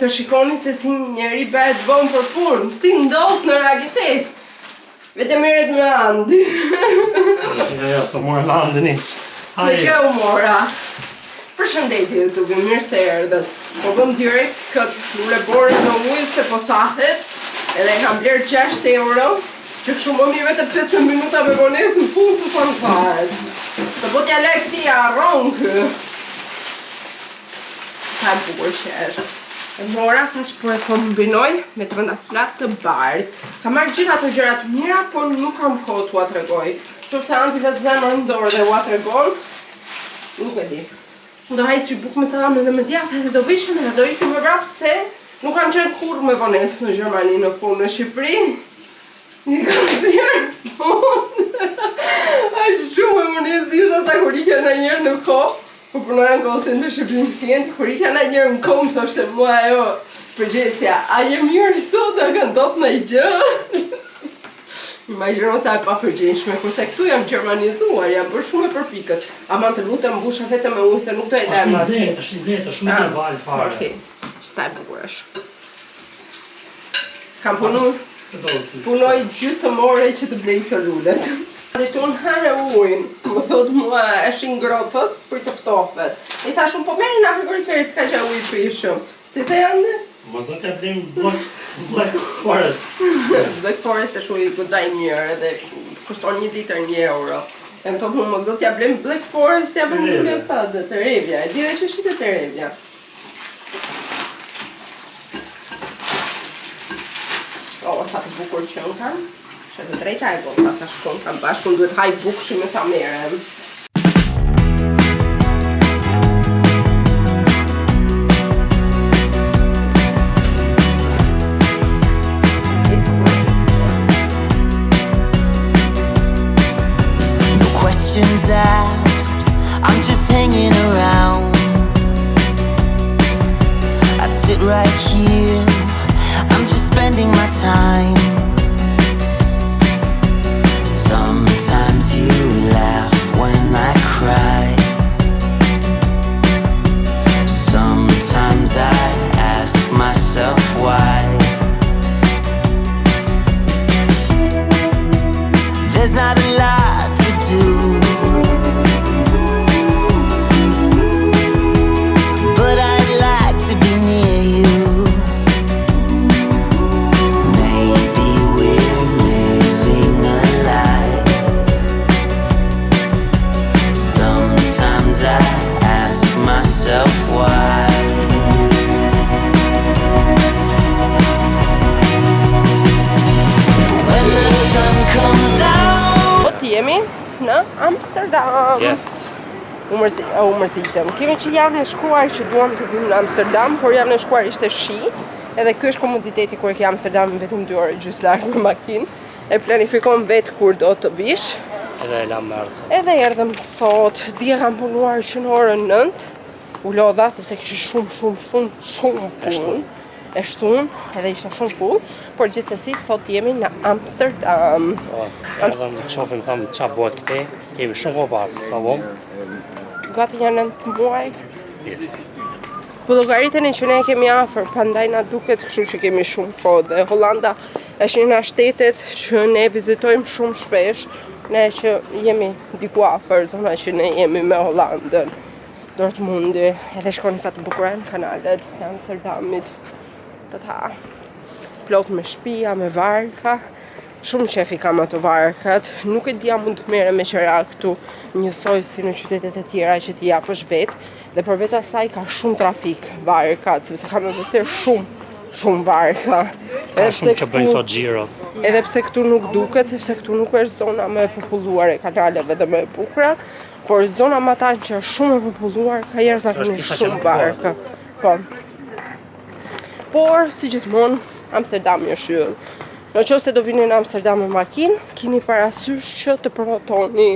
të shikoni se si njeri bëhet vonë për punë, si ndodh në realitet. Vetëm merret me andi. Jo, së morë landin iq. Në kjo mora. Përshëndetje YouTube, mirë se erdhët. Po bëm direkt këtë luleborë në ujë se po thahet. Edhe e kam blerë 6 euro. Që kështu më mirë vetëm 15 minuta me vonesë në punë se sa në thahet. Se po t'ja lek ti arron kë. Sa bukur që është. E mora tash po e kombinoj me trëndaflat të bardh. Kam marrë gjithë ato gjëra të mira, por nuk kam kohë t'ua tregoj. Kështu se anti vetë zemër në dorë dhe ua tregon, nuk e di. Do hajt që buk me salame dhe me djatë edhe do vishëm edhe do ikim më rap se nuk kam qenë kur me vonesë në Gjermani në punë në Shqipëri. Një kam zjerë a shumë e vonesë isha ta kur ikja në njërë në kohë. Po punoja në call center Shqipërinë klient, kur ikja në njërë në kohë më thoshte mua ajo përgjithësja, a je mirë sot, a ka ndodhur ndonjë gjë? Imagjino sa e pa përgjenjshme, kurse këtu jam gjermanizuar, jam bërë shumë e përpikët. Ama të lutem mbusha vetëm me ujë se nuk do e lem atë. Është i nxehtë, shumë i val fare. Okej. Sa e bukur është. Kam punoj gjysmë ore që të blej këto lulet. Dhe të unë hare ujnë, më thot mua është ngrotët për të ftofet. I thash unë po merri nga frigoriferi s'ka që ujë prishëm. Si të janë? Mos do t'ja blejmë Black Forest. Black Forest është ujë goxhaj mirë edhe kushton 1 litër 1 euro. E më thot mos do t'ja blejmë Black Forest, t'ja blejmë Universitatë të Revja. E di dhe që shite të Revja. O, sa të bukur që në kam. Që të drejta e gota sa shkon kam bashkë, unë duhet haj bukshi me sa merem. No questions asked, I'm just hanging around. I sit right here, I'm just spending my time. Sometimes you laugh when I cry. Sometimes I ask myself why. There's not a lot to do, but I'd like to be near you. Maybe we're living a lie. Sometimes I ask myself why. When the sun comes out. Po t'jemi në Amsterdam. Yes. U mërzitëm. Kemi që javën e shkuar që duam të vim në Amsterdam, por javën e shkuar ishte shi. Edhe ky është komoditeti kur ke Amsterdam vetëm 2 orë gjys larg me makinë. E planifikon vetë kur do të vish. Edhe e lam me ardhë. Edhe erdhëm sot. Dje kam punuar që në orën 9. U lodha sepse kishte shumë punë. E shtun, edhe ishte shumë full, por gjithsesi sot jemi në Amsterdam. Erdhëm qofim thamë qa bëhet këte, kemi shumë kopar, sa bom? Gati janë 9 muaj. Yes. Po llogariteni që ne kemi afër, prandaj na duket kështu që kemi shumë kohë. Dhe Hollanda është një nga shtetet që ne vizitojmë shumë shpesh, ne që jemi diku afër, zona që ne jemi me Hollandën. Dortmundi, edhe shkoni sa të bukura në kanalet e Amsterdamit. Të ta plot me shtëpia, me varka. Shumë qefi kam ato varkat. Nuk e dia mund të merrem me qira këtu njësoj si në qytetet e tjera që ti japësh vetë. Dhe përveç asaj ka shumë trafik varkat, sepse ka me vërtet shumë varka. Ka shumë që bëjnë to xhiro. Edhe pse këtu nuk duket, sepse këtu nuk është zona më e populluar e kanaleve dhe më e bukura, por zona më tani që është shumë e populluar ka jashtëzakonisht shumë varka. Po. Por, si gjithmonë, Amsterdami është yll. Në qoftë se do vini në Amsterdam me makinë, keni parasysh që të përnotoni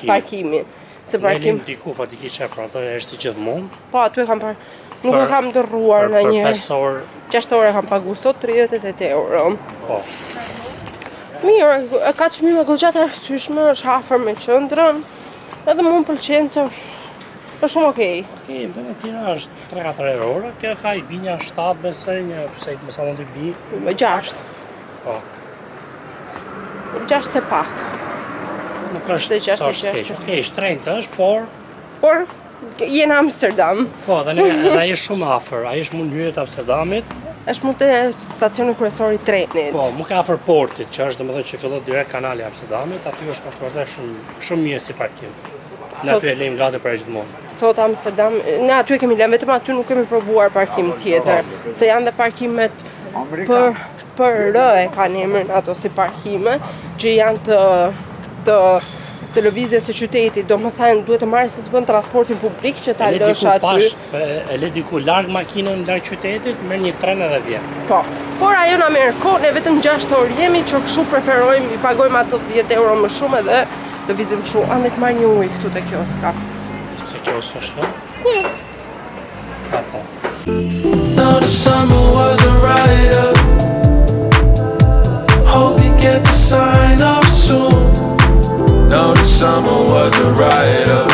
parkimin. Se parkim diku fatiki që pranoj është gjithmonë. Po, aty e kam parë. Nuk e kam ndërruar në një. Për 5 orë. 6 orë kam pagu sot 38 euro. Po. Mirë, ka çmime goxha të arsyeshme, është afër me qendrën. Edhe mua më pëlqen se Është shumë okej. Okej, vend e tjera është 3-4 euro ora, kjo ka i binja 7 besoj, një pse më sa mund të bi. 6. Po. 6 e pak. Nuk është Se 6 sa është keq. Okej, shtrenjtë është, por Por jenë Amsterdam. po, edhe ai është shumë afër, ai është mund hyrje të Amsterdamit. Është mund të stacioni kryesor i trenit. Po, më ka afër portit, që është domethënë që fillon direkt kanali i Amsterdamit, aty është pasportë shumë mirë si parkim. Ne aty e lejmë gati për gjithmonë. Sot Amsterdam, ne aty e kemi lënë, vetëm aty nuk kemi provuar parkim tjetër, se janë dhe parkimet për rë e kanë emrin ato si parkime, që janë të lëvizjes së qytetit, domethënë duhet të marrësh se s'bën transportin publik që ta lësh aty. E le diku larg makinën larg qytetit, merr një tren edhe vjen. Po. Por ajo na merr kohë, ne vetëm 6 orë jemi, që kështu preferojmë, i pagojmë ato 10 euro më shumë edhe lëvizim kështu. Ande të marr një ujë këtu te kioska. Se kjo është. Po. No, the summer was a ride-up. Hope you get to sign up soon. No, the summer was a ride-up.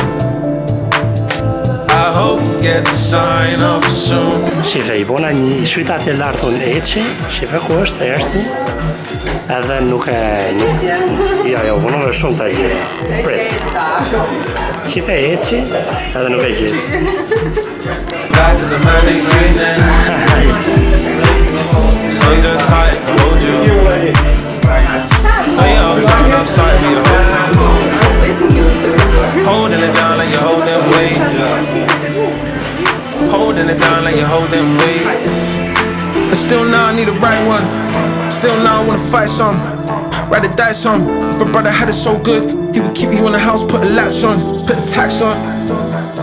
I hope you get to sign up soon. Shife, i bona një shqytat e lartë unë Eci, shife ku është Ersi, edhe nuk e... Jo, vonove shumë të gjithë, prit. Shife Eci, edhe nuk e gjithë. Back as a man ain't sweetening. So you just tight to hold you. No, you're all time outside me the whole time. Holding it down like you're holding weight. Holding it down like you're holding weight. And still now I need a right one. Still now I wanna fight some. Ride the dice on. If a brother had it so good, he would keep you in the house, put a latch on, put a tax on.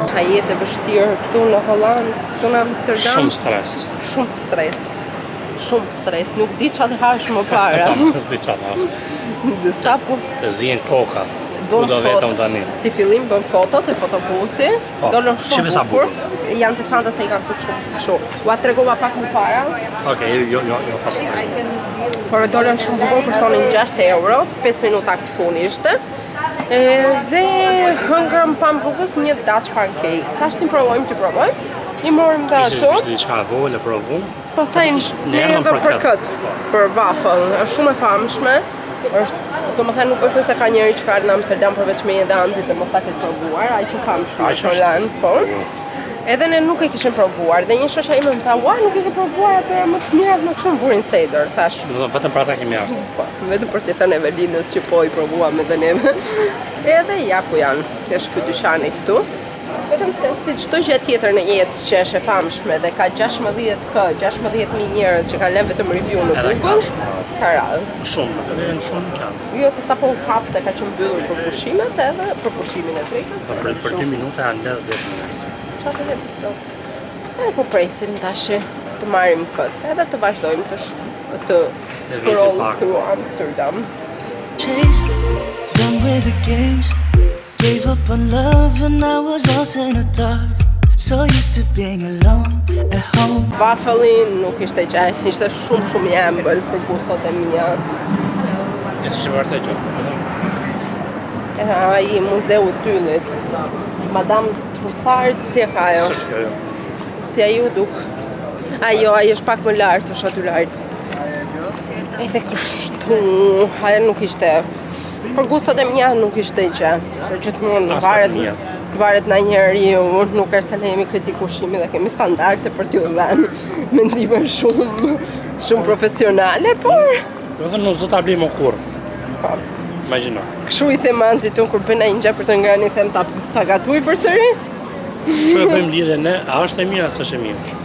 Qa jetë e vështirë këtu në Holland, këtu në Amsterdam. Shumë stres. Shumë stres. Shumë stres. Nuk di çfarë të hash më para. S'di qatë. Disa po Të zien koka. Ku bën do vetëm foto. tani. Si fillim bën fotot e fotobuthi. Po, Dolën shife shumë sa bukur. bukur. Janë të çanta se i kanë fut shumë. Kështu. Ua tregova pak më para. Okej, jo, pas të Por dolën shumë bukur, kushtonin 6 euro, 5 minuta kuponi ishte. Dhe hëngrëm pam rrugës një Dutch pancake. Thashtë ti provojmë. I morim dhe ato. Ishte diçka vogël e provum. Pastaj ne edhe për këtë, për waffle, është shumë e famshme. Është, domethënë nuk besoj se ka njëri që ka ardhur në Amsterdam përveç me dhe Antit dhe mos ta ketë provuar, ai që famshme në Holland, po. Edhe ne nuk e kishim provuar dhe një shoqja ime më tha, "Ua, nuk e ke provuar ato më të mirat në kështu burin seder." Thash, Vetëm për ata kemi ardhur. po, vetëm për të thënë Evelinës që po i provuam edhe neve. Edhe ja ku janë, është ky dyqani këtu. Vetëm se si çdo gjë tjetër në jetë që është e famshme dhe ka 16.000 njerëz që kanë lënë vetëm review në Edhe Google, ka radhë. Shumë, edhe në shumë kanë. Jo se sapo u kap se ka qenë mbyllur për pushimet edhe për pushimin e tregës. Për 2 minuta janë lëdhë 10 njerëz. Çfarë do të thotë? Edhe po presim tash të marrim këtë, edhe të vazhdojmë të scroll through Amsterdam. Chase, done with the games. Gave up on love and I was lost in the dark. So used to being alone at home. Waffle-in nuk ishte gjaj, ishte shumë i ëmbël për gustot e mia. E si që vërtet gjë. Era ai muzeu i tyllit. Madame Trussard, si e ka ajo? S'është kjo jo. Si ajo duk. Ajo është pak më lartë, është aty lart. Edhe kështu, ajo nuk ishte. Për gustot e mia nuk ishte gjë, se gjithmonë As për mia. varet nga njeriu, nuk është se ne jemi kritik ushqimi dhe kemi standarde për t'ju dhënë mendime shumë profesionale, por Do të nuk zot ta blej më kurrë. po, Imagjino. kështu i them Antit unë kur bëna një gjë për të ngrënë i them ta gatuj përsëri. Çu e bëjmë lidhje ne, a është e mirë as është e mirë?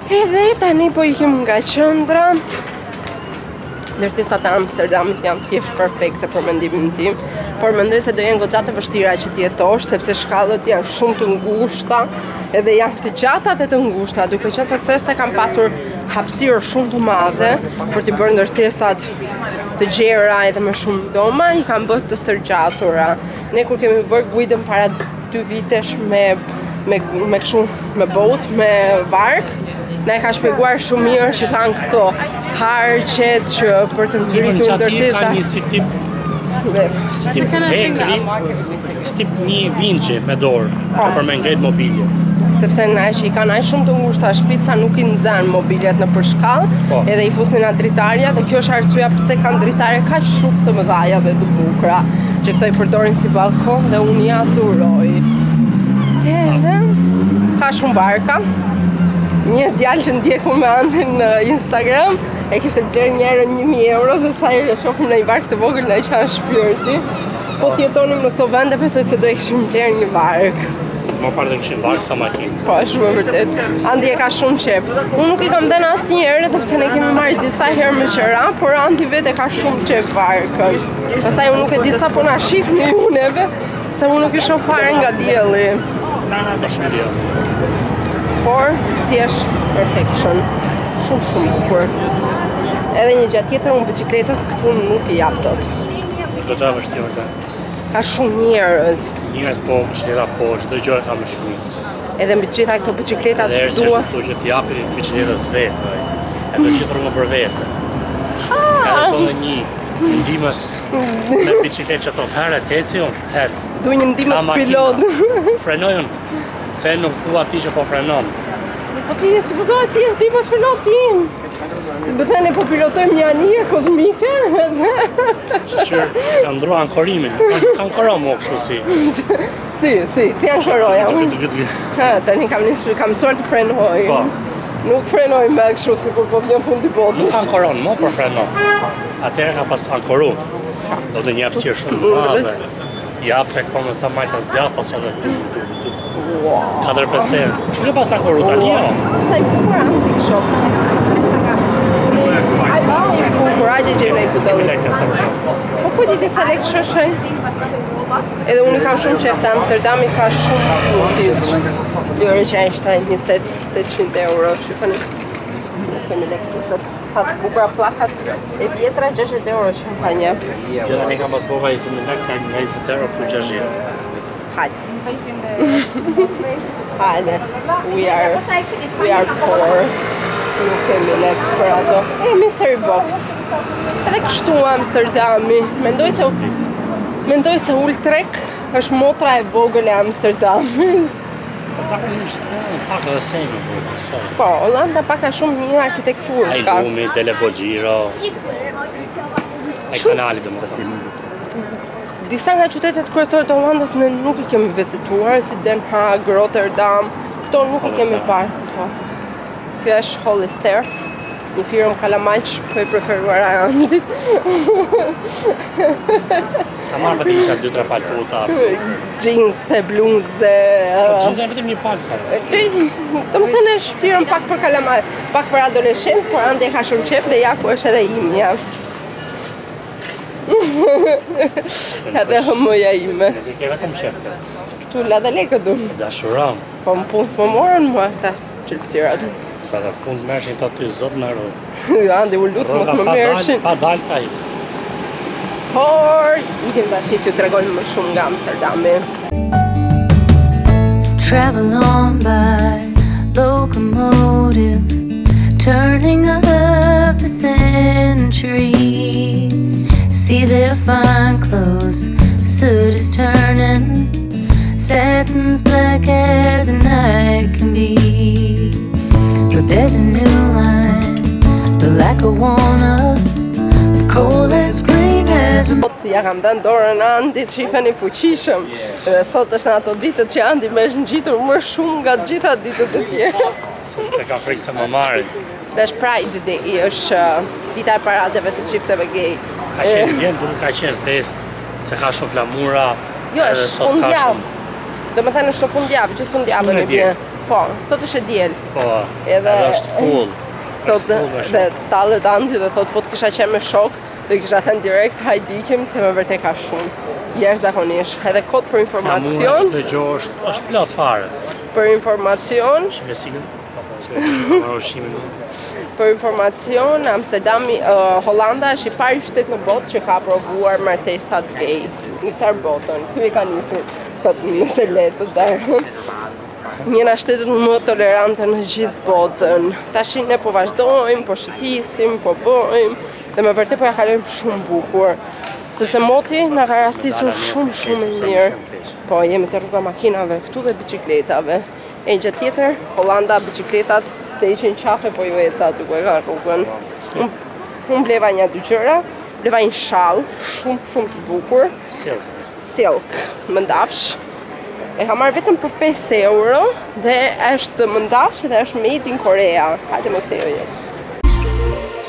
Edhe tani po ikim nga qendra. Ndërtesa të Amsterdamit janë thjesht perfekte për mendimin tim, por mendoj se do jenë goxha të vështira që të jetosh, sepse shkallët janë shumë të ngushta, edhe janë të gjata dhe të ngushta, duke qenë se s'është se kanë pasur hapësirë shumë të madhe për të bërë ndërtesat të gjera edhe me shumë doma, i kanë bërë të stërgjatura. Ne kur kemi bërë guidën para 2 vitesh me boat, me vark, na e ka shpjeguar shumë mirë që kanë këto harqet që për të ngritur ndërtesa. Ka një si tip Si hekri, si tip një vinçi me dorë, që për me ngret mobilje. Sepse na që i kanë aq shumë të ngushta shpica nuk i nxan mobiljet në përshkallë, edhe i fusnin atë dritarja dhe kjo është arsyeja pse kanë dritare kaq shumë të mëdha dhe të bukura, që këto i përdorin si balkon dhe unë ja dhuroj. Edhe ka shumë barka. Një djalë që ndjeku me Andin në Instagram e kishte bler një herë 1000 euro dhe sa herë shohim në një barkë të vogël na qan shpirti. Po të jetonim në këto vende besoj se do e kishim bler një barkë. Më parë dhe kishim barkë sa makinë. Po, shumë e vërtet. Andi e ka shumë qef. Unë nuk i kam dhënë asnjëherë edhe pse ne kemi marrë disa herë me qera, por Andi vetë e ka shumë qef barkën. Pastaj unë nuk e di sa po na shihni ju neve, se unë nuk i shoh fare nga dielli. Në shumë diell. Por thjesht perfection. Shumë bukur. Edhe një gjatë tjetër unë bicikletës këtu nuk i jap dot. Është goxha vështirë vërtet. Ka shumë njerëz. Njerëz po bicikleta po çdo gjë e ka më shumë. Edhe mbi gjitha këto bicikleta Edhe dua. është që t'japi bicikletës vetë. E do gjithë rrugë për vete. Ka tonë një ndihmës me bicikletë që thotë herë eci unë, hec. Du një ndihmës pilot. Frenojun. Se nuk thua ti që po frenon. Po ti e supozohet ti është ndihmës pilot tim. Bëthene po pilotojmë një anije kozmike. Qërë ka ndrua ankorimin, ka ankoron më kështu si. Si ankoroja. Tani kam mësuar të frenoj. Po. Nuk frenoj me kështu si kur po vjen fundi botës. Nuk ankoron më, por frenon. Atëherë ka pas ankoru. Do të një hapësirë shumë madhe. Jap të komë të majtas djathas edhe tu. 4-5 herë. Që ke pas ankoru tani jo? Sa i bukur antik shok. Bukur, hajde gjej në i budollit. Po ku di disa lekë shoshaj? Edhe unë kam shumë qef se Amsterdami ka shumë puntit. Lyre që ishte 20-800 euro, shifani. Kemi lekë të sa të bukura plakat e vjetra 60 euro që më ka një. Gjitha ne kam pas boga 20.000 lekë, ka nga 20 euro për 60. Hajde. Hajde. We are poor. Nuk kemi lekë për ato. Mystery box. Edhe kështu Amsterdami. Mendoj se Utrecht është motra e vogël e Amsterdamit. Zakonisht pak edhe sejnë për kësaj. Po, Olanda pak a shumë një arkitekturë ka. Ajdumi, Dele Bogjiro, e kanali dhe më të filmu. Disa nga qytetet kryesore të Hollandës ne nuk i kemi vizituar, si Den Haag, Rotterdam, këto nuk i kemi parë. Po. Kjo është Hollister, një firmë kalamajsh për e preferuar a Andit. Ka marrë vetëm isha 2-3 paltota. Jeanse, bluze. Jeanse vetëm një palë. Do më thënë është firmë pak për kalamaj, pak për adoleshent, por Andi e ka shumë qef dhe ja ku është edhe imja. Edhe hëmëja ime. Në ke vetëm qefke. Këtu la dhe lekë du. Dashuram. Po më punë s'më morën mua këta qëllëcirat. Pa dhe punë të mershin të aty zot në rrë. Andi u lutë mos më mershin. Pa dalë ka i. Por, ikim tash që t'regojnë më shumë nga Amsterdami. Travel on by locomotive, turning of the century. See their fine clothes, soot is turning, satin's black as the night can be. But there's a new line, the lack of walnut, the coal as green as a Ja kam dhënë dorën Andit që i feni fuqishëm. Dhe sot është në ato ditët që Andi më është ngjitur më shumë nga gjitha ditët e tjera. Se ka frikë se më marrin. Dhe është Pride Day, është dita e paradeve të çifteve gay. Ka qenë vjen, duke ka qenë fest, se ka shumë flamura. Jo, është fundjavë. Do më thënë është fundjavë, gjithë fundjavën e vjen. Po, sot është e diel. Po, edhe është full. Dhe tallet Andi dhe thot po të kisha qenë me shok, do i kisha thënë direkt hajde ikim se më vërtet ka shumë. Jashtëzakonisht. Edhe kod për informacion. Çdo gjë është plot fare. Për informacion. Shvesikën. Për informacion, Amsterdami, Holanda është i pari shtet në botë që ka aprovuar martesat gay në tërë botën. Ky e ka nisur këtë meselet të tërë. Njëra shtetet më tolerante në gjithë botën. Tashin ne po vazhdojmë, po shëtisim, po bëjmë dhe me vërtet po ja kalojmë shumë bukur. Sepse moti na ka rastisur shumë mirë. Po, jemi te rruga makinave këtu dhe bicikletave. E gjë tjetër, Hollanda bicikletat të ishin qafe po ju eca aty ku e ka rrugën. Unë bleva një dy gjëra, bleva një shall shumë të bukur. Silk, mëndafsh. E ka marrë vetëm për 5 euro dhe është mëndafsh dhe është made in Korea. Hajde më kthejo.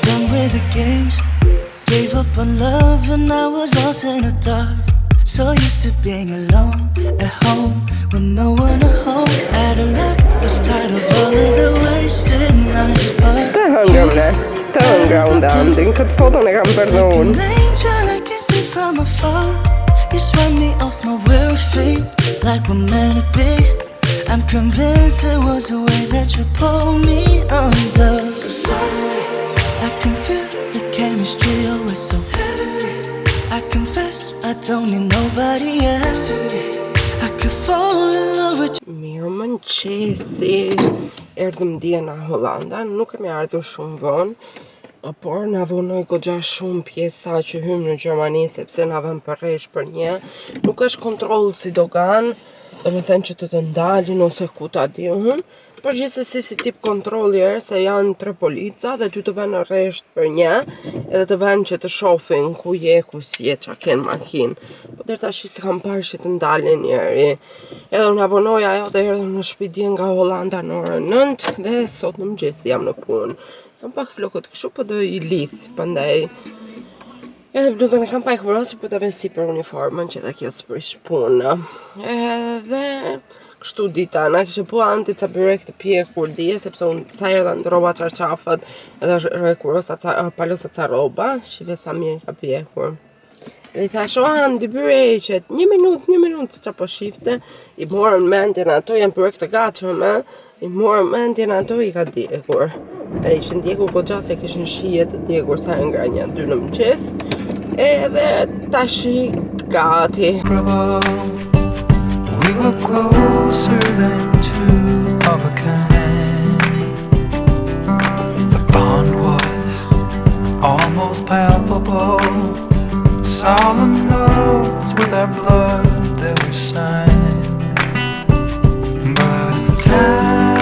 Done with the games. Gave up on love and I was lost in the dark. So used to being alone at home with no one at home. Out of luck, was tired of all of the wasted nights. But Të hëngra unë ndin, këtë foton e kam bërë like unë. an angel I can see from afar. You swept me off my weary feet like we're meant to be. I'm convinced it was the way that you pulled me under. So suddenly I can feel the chemistry always so heavily. I confess I don't need nobody else. I could fall in love with you. Mirë mëngjesi, erdhëm dje në Hollanda, nuk kemi ardhur shumë vonë, por na vonoi goxha shumë pjesa që hym në Gjermani sepse na vën përresh për një. Nuk është kontroll si dogan, domethënë që të ndalin ose ku ta di unë. Por gjithsesi si tip kontrolli se janë 3 polica dhe ty të vënë në rresht për një, edhe të vënë që të shohin ku je, ku si je, çka ken makinë. Po deri tash s'kam parë që të ndalin njëri. Edhe unë avonoj ajo dhe erdhëm në shtëpi dje nga Hollanda në orën 9 dhe sot në mëngjes jam në punë. Kam pak flokët kështu, po do i lidh, prandaj edhe bluzën e kam pak vrasë, po ta vesti për uniformën që ta kjo s'prish punë. Edhe kështu dita, na kishte po anti ca byrek të pjekur dje, sepse unë sa erdha ndrova çarçafët edhe rekurosa palosa ca rroba, shive sa mirë ka pjekur. Dhe i thash, Andi, byreqet, një minutë, që po shifte, i morën mendjen ato, janë byrek të gatshëm, i morën mendjen ato, i ka djegur. E ishin djegur goxha se kishin shije të djegur sa nga 1-2 në mëngjes, edhe tash gati. We were closer than two of a kind. The bond was almost palpable. Solemn oaths with our blood that were signed. But time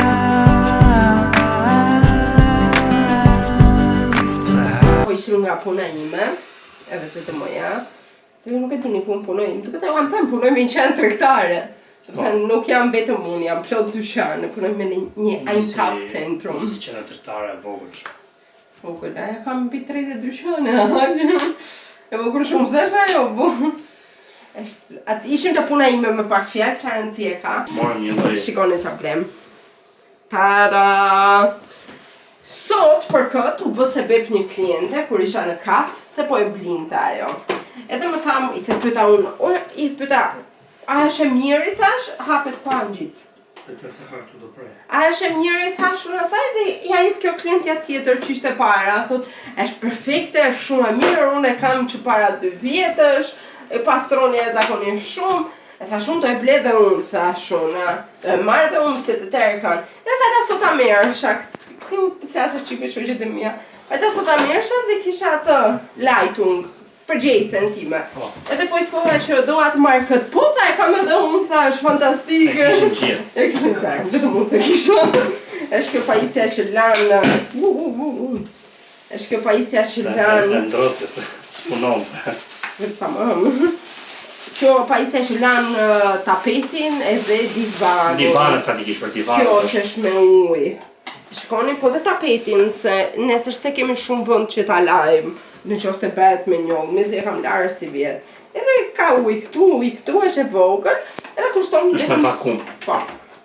flies. Po ishim nga puna ime, edhe të moja, se nuk e dini ku punoj, duke se kam thënë punoj me një qenë tregtare. Do të thënë nuk jam vetëm unë, jam plot dyqane, punoj me një Einkaufzentrum. Si qenë tregtare e vogël. Vogël, aja kam mbi 30 dyqane. E vogël shumë s'është ajo, po. Ishim të puna ime me pak fjalë, çfarë rëndësie ka. Morëm një lloj. Shikoni çfarë blem. Tada! Sot për këtë u bë sebeb një kliente kur isha në kasë se po e blinte ajo. Edhe më tham, i pyeta unë, i pyeta, a është e mirë, i thash, hapet pa ngjitës. A është e mirë, i thash unë asaj dhe ja jep kjo klientja tjetër që ishte para, thot, është perfekte, është shumë e mirë, unë e kam që para 2 vjetësh, e pastroni e zakonisht shumë, e thash unë do e ble dhe unë, thash unë, e marrë dhe unë se të tërë kanë. E thata sot a merë, shak, këtu të flasë qipe shoqet e mia, e ta sot a merë dhe kisha atë lajtung, përgjesen time. Edhe po i thoha që do atë marrë këtë, po tha e kam edhe unë, tha është fantastike. E kishin gjithë. E kishin tak, vetëm unë se kisha. Është kjo pajisja që lanë, është kjo pajisja që lanë. Se ndrotet, s'punon. Tamam. Kjo pajisja që lanë tapetin edhe divanin. Divanin fatikisht për divanin. Kjo që është me ujë. Shikoni, po dhe tapetin, se nesër se kemi shumë vënd që ta lajmë. Në qoftë e bet me njollë, mezi e kam larë si vjetë. Edhe ka ujë këtu, është e vogël, edhe kushton është me vakum. Po,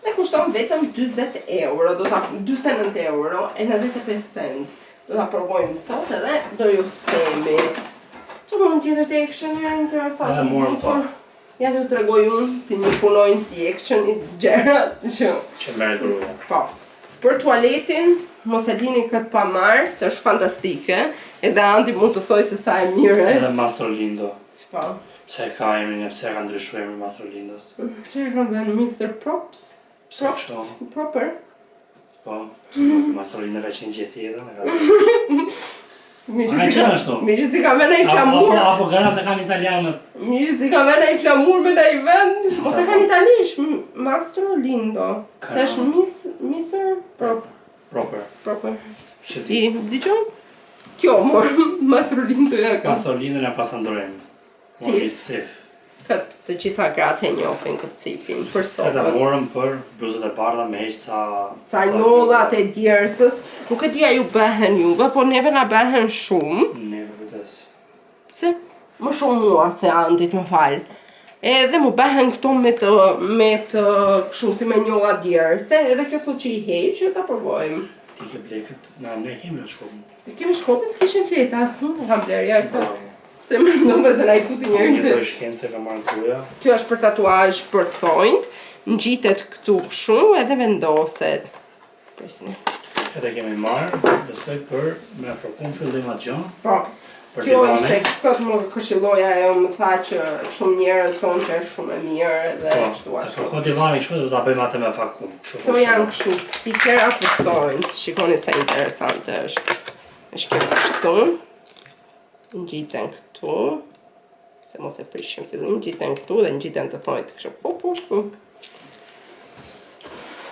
edhe kushton vetëm 20 euro, 29 euro e 95 cent. Do ta provojmë sot edhe do ju themi. Që mund tjetër të action një interesant. Edhe morëm po. Ja ju tregoj unë si një punojnë si action i gjerat që merr gruaja. Po. Për tualetin, mos e lini këtë pa marrë, se është fantastike. Edhe Andi mund të thoj se sa e mirë është. Edhe Mastro Lindo. Po. Pse ka emrin, pse ka ndryshuar emrin Mastro Lindos? Çfarë ka vënë Mr. Props? Props? Proper? Po, Mastro Lindo ka qenë gjithë jetën. Mirë si ka me në i flamur. Apo garat e kanë italianët. Mirë si ka me në i flamur me në i vend. Ose kanë italisht, Mastro Lindo. Tash Mr. Proper. I, diqon? Kjo morë, Mastro Lindo ja ka. Mastro Lindo ja pasandorem. Cif. Këtë të gjitha gratë e njofin këtë cifin, për sotën. Këtë morëm për bluzët e bardha me heq ca njollat e djersës. Nuk e dija ju behen juve, po neve na behen shumë. Neve vëtes. Se? Më shumë mua se Andit më falë. Edhe mu behen këto me të kështu si me njolla djerse, edhe kjo thot që i heqë, ta provojmë. Ti ke blekët? Ne kemi në shkopin. Kemi shkopin, s'kishin fleta. Kam blerja e këtë. Se më ndonë se na i futi njëri të... Kjo shkence ka marrë kuja. Kjo është për tatuazh për thonjt, ngjitet këtu shumë edhe vendoset. Prisni. Këtë kemi marrë, besoj për me afrokun fillim atë gjë. Po. Kjo ishte këtë më këshilloja e më tha që shumë njerëz thonë që është shumë e mirë dhe kështu ashtu. Afrokun divani kështu do ta bëjmë atë me vakum. Këto janë kështu stikera për thonjt. Shikoni sa interesante është. Është kjo kështu. Ngjiten këtu, se mos e prishim fillim, ngjiten këtu dhe ngjiten të thonjt kështu.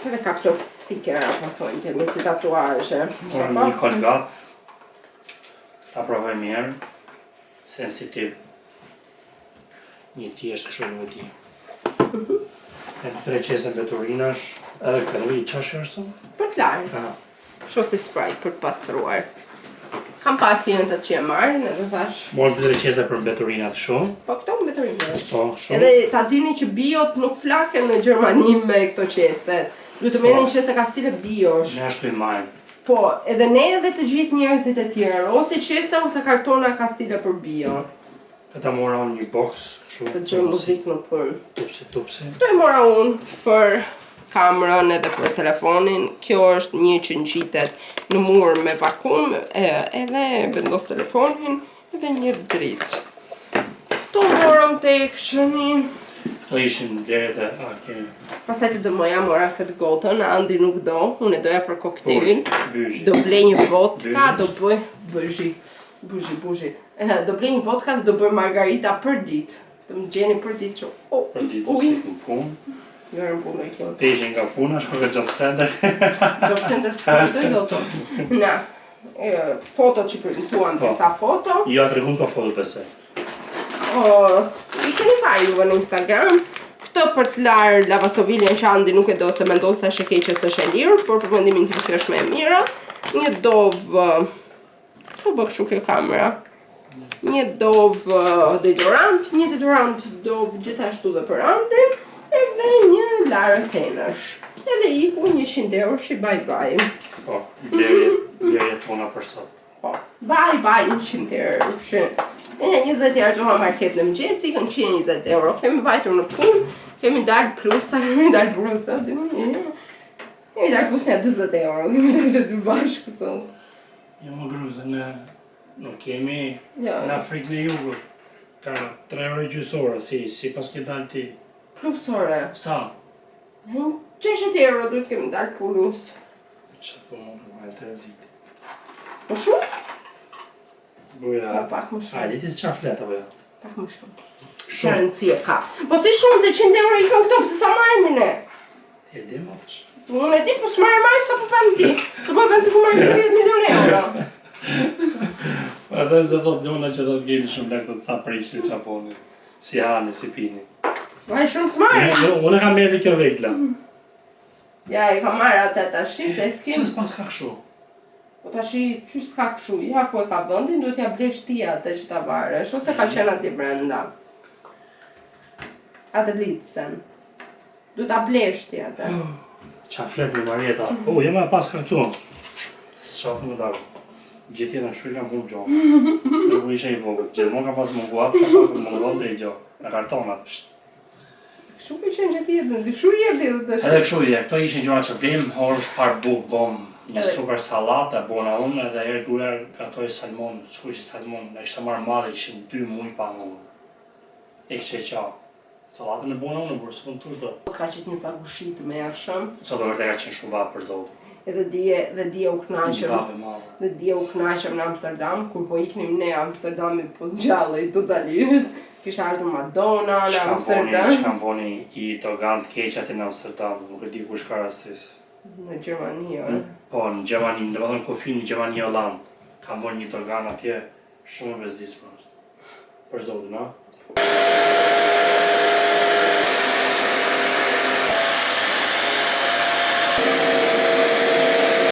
Edhe ka plot stikera për thonjt, me si tatuazhe. Një kolgat, ta provoj mirë, sensitiv. Një thjesht kështu në ti. E të treqesën beturinash, edhe këtë i qash është? Për të larë. Kështu si spray për të pastruar. Kam pak klientët që e marrin edhe thash. Morë të treqese për beturinat shumë? Po këto beturinat. Po, shumë. Edhe ta dini që biot nuk flaken në Gjermani me këto qese. Duhet të merrni qese ka stile biosh. Ne ashtu i marrim. Po, edhe ne edhe të gjithë njerëzit e tjerë, ose qese ose kartona ka stile për bio. Këta mora unë një box, shumë. Të gjë muzikë në punë. Tupsi. Këto e mora unë për kamerën edhe për telefonin. Kjo është një që ngjitet në mur me vakum, edhe vendos telefonin edhe një dritë. Këto morëm te këshëni. Këto ishin blerjet e kemi. Pastaj të dëmoja mora këtë gotën, Andi nuk do, unë e doja për koktelin. Buzhi. Do blej një vodka, do bëj buzhi. Do blej një vodka dhe do bëj margarita për ditë. Të më gjeni për ditë që Për ditë si ku punë. Gjërën punë e kjo. Te ishin nga puna, shko ke job center. Job center s'ka do i do të. Na, foto që printuan disa foto. Jo, atë regun pa foto besoj. I keni parë juve në Instagram. Këtë për të larë lavastoviljen që Andi nuk e do se mendon se është e keqe se është e lirë, por për mendimin tim kjo është më e mira. Një dovë, sa bë kështu kjo kamera? Një dovë deodorant, një deodorant dovë gjithashtu dhe për Andin, edhe një larës enësh. Edhe iku 100 euro shi bye. Po, blerjet tona për sot. Po, bye 100 euro shi. 20 euro gjoha market në mëgjesi, kënë 120 euro. Kemi vajtur në punë, kemi dalë plusa, kemi dalë brusa. Kemi dalë plusa 20 euro, kemi dalë të dy bashkë sot. Jo më gruze, nuk kemi në Afrikë në Jugur. Ka 3 euro gjysore, si pas ke dalë ti. Plusore. Sa? 60 euro duhet kemi dalë plus. Që thumë, më e të reziti. Po shumë? Buja, Pak më shumë. a leti si qarë flet apo jo? Pak më shumë. Që rëndësi e ka. Po si shumë se 100 euro i kanë këto, pëse sa marrë ne? Ti e di më pësh? Unë e di, po s'marrë sa po përnë ti. Se po përnë si ku marrë 30 milion euro. A them se thot njona që do të gjeni shumë lek të ca prishti qaponi. Si hani, si pini. Vaj shumë s'marrë. Unë kam merë kjo vekla. Ja, i kam marrë atë tashi, se s'kim. Se s'pas ka këshu? Po tashi, që s'ka këshu, ja ku e ka vëndin, duhet ja blesh ti atë që ta varesh, ose ka qenë ati brenda. Atë litësen. Duhet ta blesh ti atë. Qa flet me Marieta? Jema pas ka këtu. S'shafë më darë. Gjithje në shulja më humë gjohë. Nuk ishe i vogët. Gjithmon ka pas munguat, ka pak më mungon të i gjohë. Në kartonat. Kështu ke qenë që tjetën, kështu jeti dhe të Edhe kështu je, këto ishin gjona që blim, horësh par buk, bom, një super salat, e bona unë, edhe herë gruja gatoj salmon, s'kuqi salmon, e kështë marrë madhe, ishin 2 muj pa unë. E kështë e qa. Salatën e bona unë, burë s'pun tush do. Ka qëtë një sagushit me jashëm. Sa do vërte ka qenë shumë vatë për zotë. Edhe dje u knaqëm. Grave madhe. Dhe dje u knaqëm në Amsterdam, kur po iknim ne Amsterdami po zgjallej totalisht. Kisha ardhur Madonna në Amsterdam. Shkam voni i dogan të keqat në Amsterdam, nuk e di kush ka rastis. Në Gjermani, Po, në Gjermani, në domethënë kufi në Gjermani Holland. Kam voni një dogan atje, shumë vezdis për zotin, a?